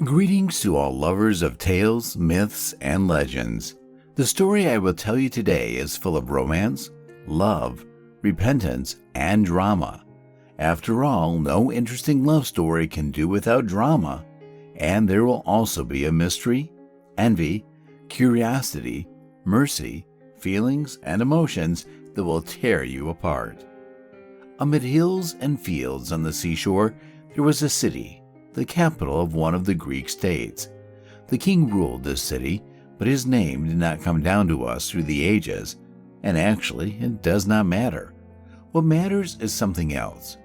Greetings to all lovers of tales, myths, and legends. The story I will tell you today is full of romance, love, repentance, and drama. After all, no interesting love story can do without drama, and there will also be a mystery, envy, curiosity, mercy, feelings, and emotions that will tear you apart. Amid hills and fields on the seashore, there was a city, the capital of one of the Greek states. The king ruled this city, but his name did not come down to us through the ages, and actually it does not matter. What matters is something else.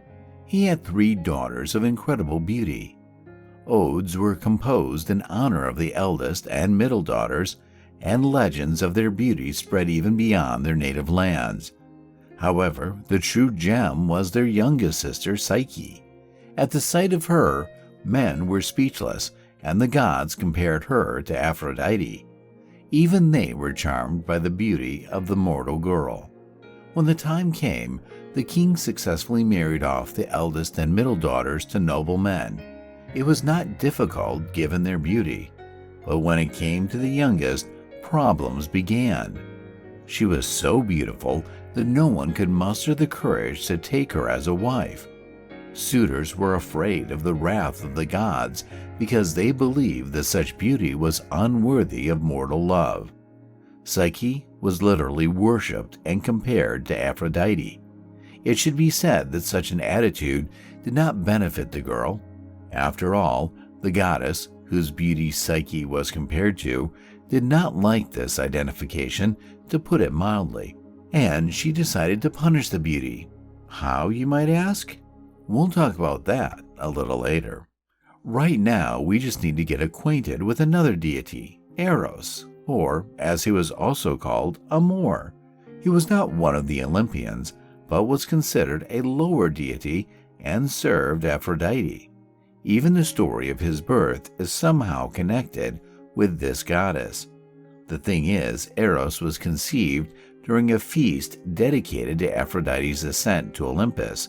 He had 3 daughters of incredible beauty. Odes were composed in honor of the eldest and middle daughters, and legends of their beauty spread even beyond their native lands. However, the true gem was their youngest sister, Psyche. At the sight of her, men were speechless, and the gods compared her to Aphrodite. Even they were charmed by the beauty of the mortal girl. When the time came, the king successfully married off the eldest and middle daughters to noble men. It was not difficult given their beauty, but when it came to the youngest, problems began. She was so beautiful that no one could muster the courage to take her as a wife. Suitors were afraid of the wrath of the gods because they believed that such beauty was unworthy of mortal love. Psyche was literally worshipped and compared to Aphrodite. It should be said that such an attitude did not benefit the girl. After all, the goddess, whose beauty Psyche was compared to, did not like this identification, to put it mildly, and she decided to punish the beauty. How, you might ask? We'll talk about that a little later. Right now, we just need to get acquainted with another deity, Eros, or, as he was also called, Amor. He was not one of the Olympians, but was considered a lower deity and served Aphrodite. Even the story of his birth is somehow connected with this goddess. The thing is, Eros was conceived during a feast dedicated to Aphrodite's ascent to Olympus.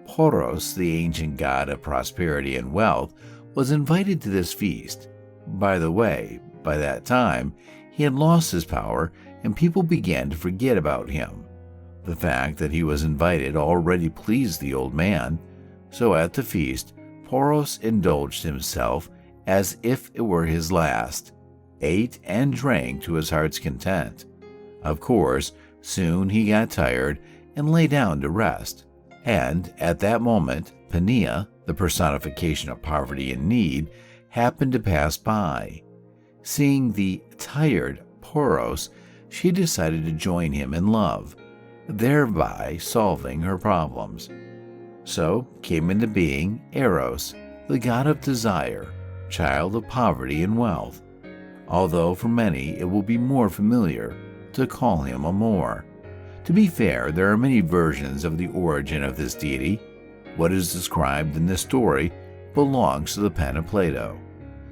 Poros, the ancient god of prosperity and wealth, was invited to this feast. By the way, by that time, he had lost his power and people began to forget about him. The fact that he was invited already pleased the old man, so at the feast, Poros indulged himself as if it were his last, ate and drank to his heart's content. Of course, soon he got tired and lay down to rest. And at that moment, Penia, the personification of poverty and need, happened to pass by. Seeing the tired Poros, she decided to join him in love, thereby solving her problems. So came into being Eros, the god of desire, child of poverty and wealth, although for many it will be more familiar to call him Amor. To be fair, there are many versions of the origin of this deity. What is described in this story belongs to the pen of Plato.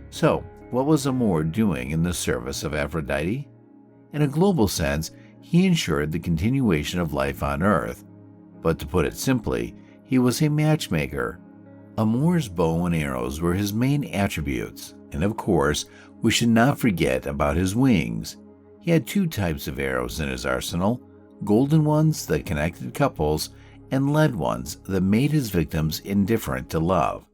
So, what was Amor doing in the service of Aphrodite? In a global sense, he ensured the continuation of life on Earth. But to put it simply, he was a matchmaker. Amor's bow and arrows were his main attributes, and of course, we should not forget about his wings. He had 2 types of arrows in his arsenal, golden ones that connected couples, and lead ones that made his victims indifferent to love.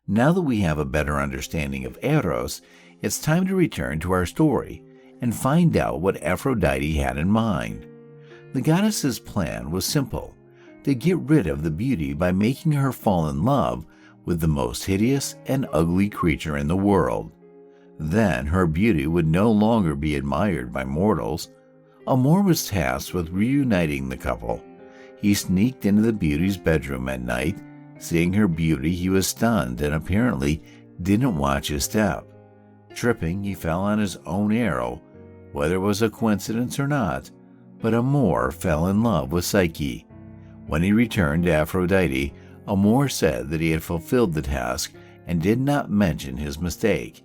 Now that we have a better understanding of Eros, it's time to return to our story and find out what Aphrodite had in mind. The goddess's plan was simple, to get rid of the beauty by making her fall in love with the most hideous and ugly creature in the world. Then her beauty would no longer be admired by mortals. Amor was tasked with reuniting the couple. He sneaked into the beauty's bedroom at night. Seeing her beauty, he was stunned and apparently didn't watch his step. Tripping, he fell on his own arrow. Whether it was a coincidence or not, but Amor fell in love with Psyche. When he returned to Aphrodite, Amor said that he had fulfilled the task and did not mention his mistake.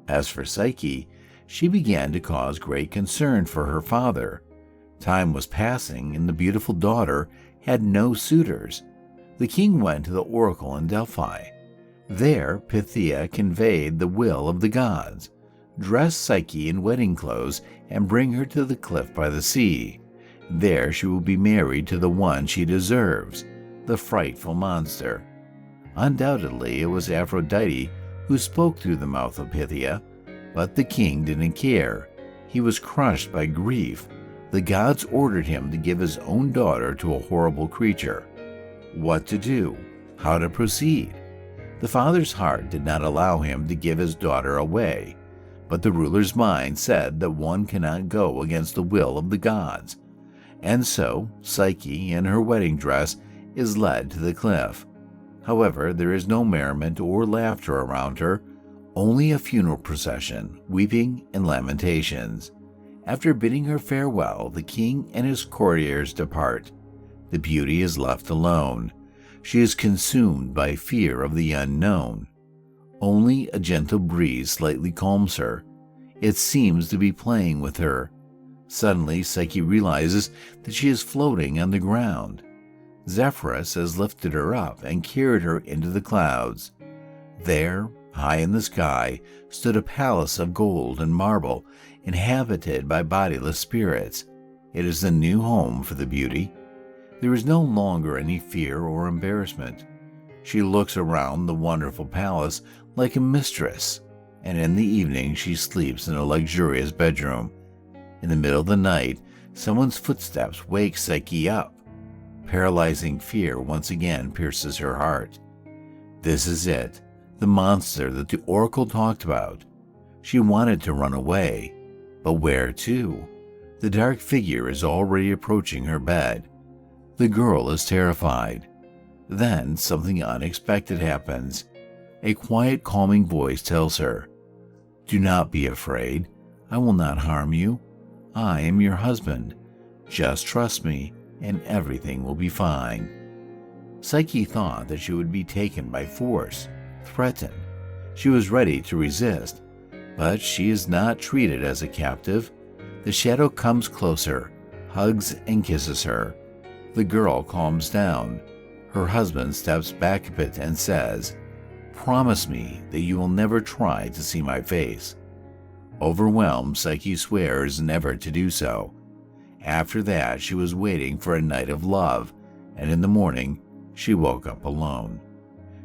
As for Psyche, she began to cause great concern for her father. Time was passing and the beautiful daughter had no suitors. The king went to the oracle in Delphi. There, Pythia conveyed the will of the gods, dress Psyche in wedding clothes, and bring her to the cliff by the sea. There she will be married to the one she deserves, the frightful monster. Undoubtedly, it was Aphrodite who spoke through the mouth of Pythia, but the king didn't care. He was crushed by grief. The gods ordered him to give his own daughter to a horrible creature. What to do? How to proceed? The father's heart did not allow him to give his daughter away, but the ruler's mind said that one cannot go against the will of the gods. And so, Psyche, in her wedding dress, is led to the cliff. However, there is no merriment or laughter around her, only a funeral procession, weeping and lamentations. After bidding her farewell, the king and his courtiers depart. The beauty is left alone. She is consumed by fear of the unknown. Only a gentle breeze slightly calms her. It seems to be playing with her. Suddenly, Psyche realizes that she is floating on the ground. Zephyrus has lifted her up and carried her into the clouds. There, high in the sky, stood a palace of gold and marble, inhabited by bodiless spirits. It is the new home for the beauty. There is no longer any fear or embarrassment. She looks around the wonderful palace like a mistress, and in the evening she sleeps in a luxurious bedroom. In the middle of the night, someone's footsteps wake Psyche up. Paralyzing fear once again pierces her heart. This is it, the monster that the oracle talked about. She wanted to run away, but where to? The dark figure is already approaching her bed. The girl is terrified. Then something unexpected happens. A quiet, calming voice tells her, "Do not be afraid. I will not harm you. I am your husband. Just trust me, and everything will be fine." Psyche thought that she would be taken by force, threatened. She was ready to resist, but she is not treated as a captive. The shadow comes closer, hugs and kisses her. The girl calms down. Her husband steps back a bit and says, "Promise me that you will never try to see my face." Overwhelmed, Psyche swears never to do so. After that, she was waiting for a night of love, and in the morning, she woke up alone.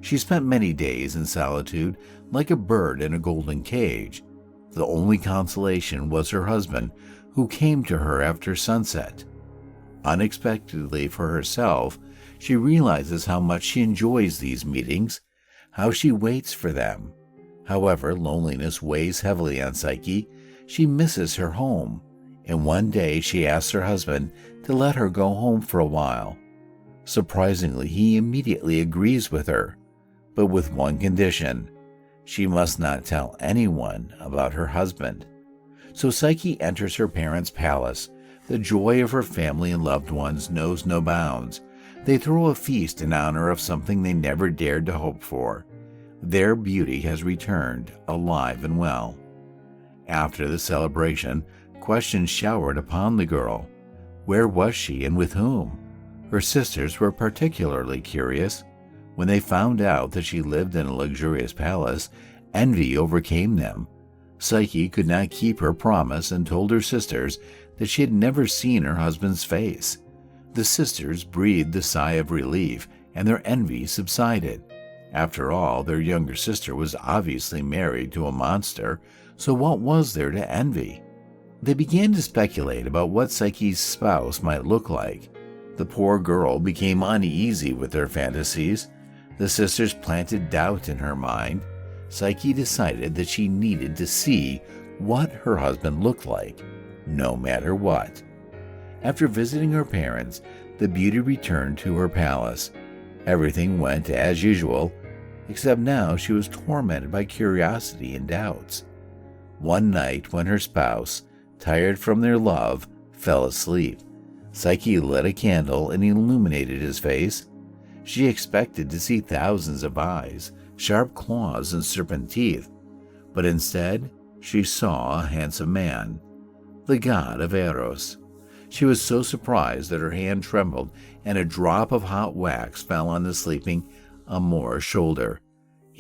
She spent many days in solitude, like a bird in a golden cage. The only consolation was her husband, who came to her after sunset. Unexpectedly for herself, she realizes how much she enjoys these meetings, how she waits for them. However, loneliness weighs heavily on Psyche. She misses her home, and one day she asks her husband to let her go home for a while. Surprisingly, he immediately agrees with her, but with one condition: she must not tell anyone about her husband. So Psyche enters her parents' palace. The joy of her family and loved ones knows no bounds. They throw a feast in honor of something they never dared to hope for. Their beauty has returned, alive and well. After the celebration, questions showered upon the girl. Where was she and with whom? Her sisters were particularly curious. When they found out that she lived in a luxurious palace, envy overcame them. Psyche could not keep her promise and told her sisters that she had never seen her husband's face. The sisters breathed a sigh of relief, and their envy subsided. After all, their younger sister was obviously married to a monster, so what was there to envy? They began to speculate about what Psyche's spouse might look like. The poor girl became uneasy with their fantasies. The sisters planted doubt in her mind. Psyche decided that she needed to see what her husband looked like, no matter what. After visiting her parents, the beauty returned to her palace. Everything went as usual, except now she was tormented by curiosity and doubts. One night when her spouse, tired from their love, fell asleep, Psyche lit a candle and illuminated his face. She expected to see thousands of eyes, sharp claws, and serpent teeth, but instead she saw a handsome man, the god of Eros. She was so surprised that her hand trembled and a drop of hot wax fell on the sleeping Amor's shoulder.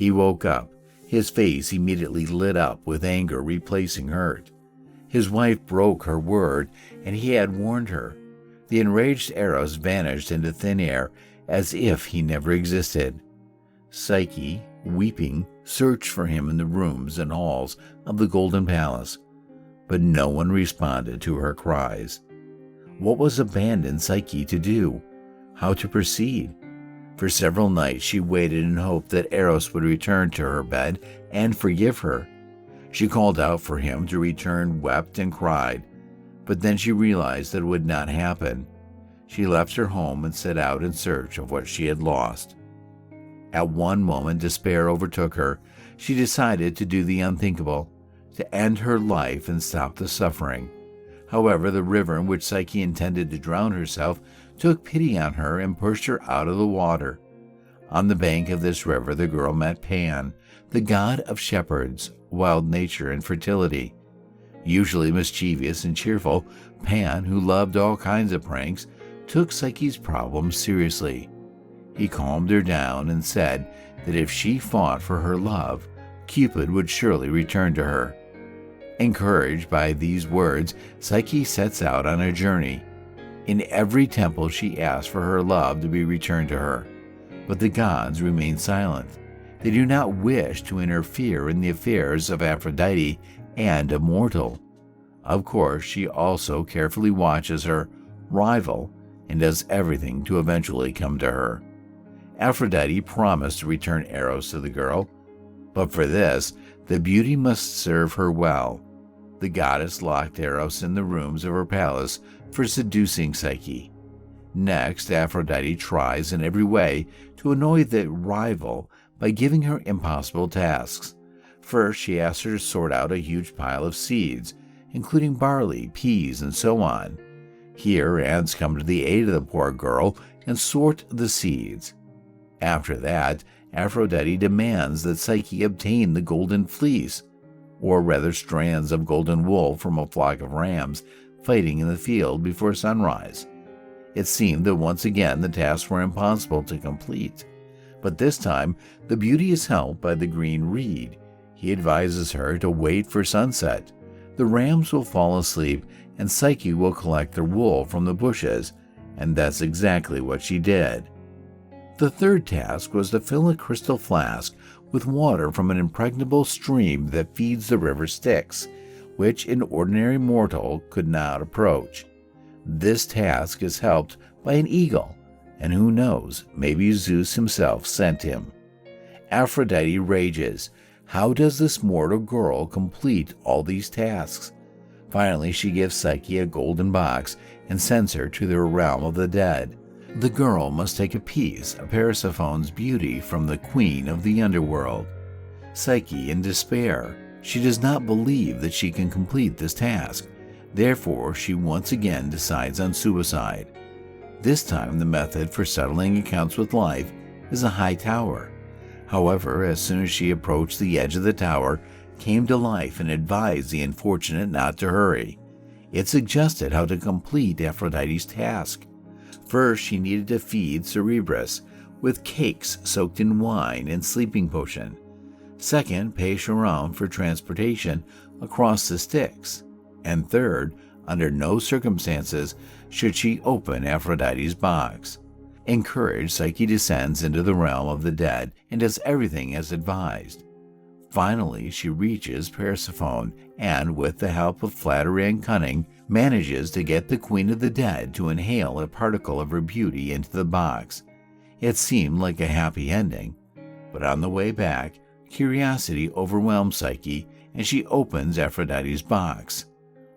He woke up. His face immediately lit up with anger replacing hurt. His wife broke her word, and he had warned her. The enraged Eros vanished into thin air as if he never existed. Psyche, weeping, searched for him in the rooms and halls of the Golden Palace, but no one responded to her cries. What was abandoned Psyche to do? How to proceed? For several nights she waited in hope that Eros would return to her bed and forgive her. She called out for him to return, wept and cried, but then she realized that it would not happen. She left her home and set out in search of what she had lost. At one moment despair overtook her. She decided to do the unthinkable, to end her life and stop the suffering. However, the river in which Psyche intended to drown herself took pity on her and pushed her out of the water. On the bank of this river the girl met Pan, the god of shepherds, wild nature, and fertility. Usually mischievous and cheerful, Pan, who loved all kinds of pranks, took Psyche's problems seriously. He calmed her down and said that if she fought for her love, Cupid would surely return to her. Encouraged by these words, Psyche sets out on a journey. In every temple she asks for her love to be returned to her, but the gods remain silent. They do not wish to interfere in the affairs of Aphrodite and Immortal. Of course, she also carefully watches her rival and does everything to eventually come to her. Aphrodite promised to return Eros to the girl, but for this, the beauty must serve her well. The goddess locked Eros in the rooms of her palace for seducing Psyche. Next, Aphrodite tries in every way to annoy the rival by giving her impossible tasks. First, she asks her to sort out a huge pile of seeds, including barley, peas, and so on. Here, ants come to the aid of the poor girl and sort the seeds. After that, Aphrodite demands that Psyche obtain the golden fleece, or rather strands of golden wool from a flock of rams fighting in the field before sunrise. It seemed that once again the tasks were impossible to complete, but this time the beauty is helped by the green reed. He advises her to wait for sunset. The rams will fall asleep and Psyche will collect their wool from the bushes, and that's exactly what she did. The third task was to fill a crystal flask with water from an impregnable stream that feeds the river Styx, which an ordinary mortal could not approach. This task is helped by an eagle, and who knows, maybe Zeus himself sent him. Aphrodite rages. How does this mortal girl complete all these tasks? Finally, she gives Psyche a golden box and sends her to the realm of the dead. The girl must take a piece of Persephone's beauty from the queen of the underworld. Psyche, in despair, she does not believe that she can complete this task. Therefore, she once again decides on suicide. This time, the method for settling accounts with life is a high tower. However, as soon as she approached the edge of the tower, came to life and advised the unfortunate not to hurry. It suggested how to complete Aphrodite's task. First, she needed to feed Cerberus with cakes soaked in wine and sleeping potion. Second, pay Charon for transportation across the Styx. And third, under no circumstances should she open Aphrodite's box. Encouraged, Psyche descends into the realm of the dead and does everything as advised. Finally, she reaches Persephone and, with the help of flattery and cunning, manages to get the queen of the dead to inhale a particle of her beauty into the box. It seemed like a happy ending, but on the way back, curiosity overwhelms Psyche and she opens Aphrodite's box.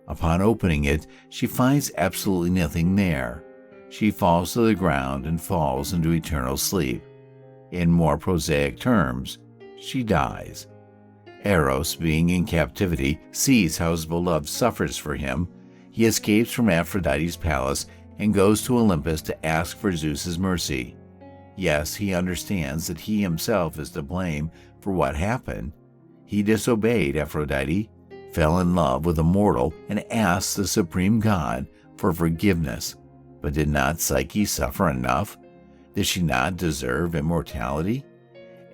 Upon opening it, she finds absolutely nothing there. She falls to the ground and falls into eternal sleep. In more prosaic terms, she dies. Eros, being in captivity, sees how his beloved suffers for him. He escapes from Aphrodite's palace and goes to Olympus to ask for Zeus's mercy. Yes, he understands that he himself is to blame for what happened. He disobeyed Aphrodite, fell in love with a mortal, and asked the supreme god for forgiveness. But did not Psyche suffer enough? Did she not deserve immortality?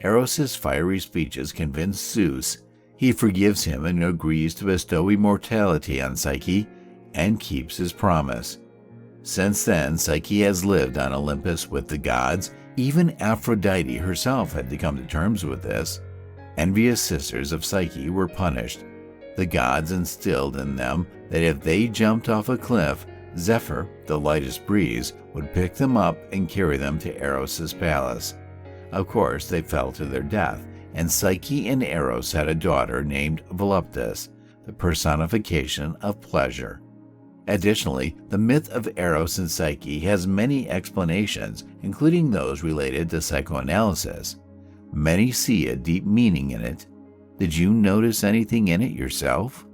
Eros' fiery speeches convince Zeus. He forgives him and agrees to bestow immortality on Psyche and keeps his promise. Since then, Psyche has lived on Olympus with the gods. Even Aphrodite herself had to come to terms with this. Envious sisters of Psyche were punished. The gods instilled in them that if they jumped off a cliff, Zephyr, the lightest breeze, would pick them up and carry them to Eros' palace. Of course, they fell to their death, and Psyche and Eros had a daughter named Voluptus, the personification of pleasure. Additionally, the myth of Eros and Psyche has many explanations, including those related to psychoanalysis. Many see a deep meaning in it. Did you notice anything in it yourself?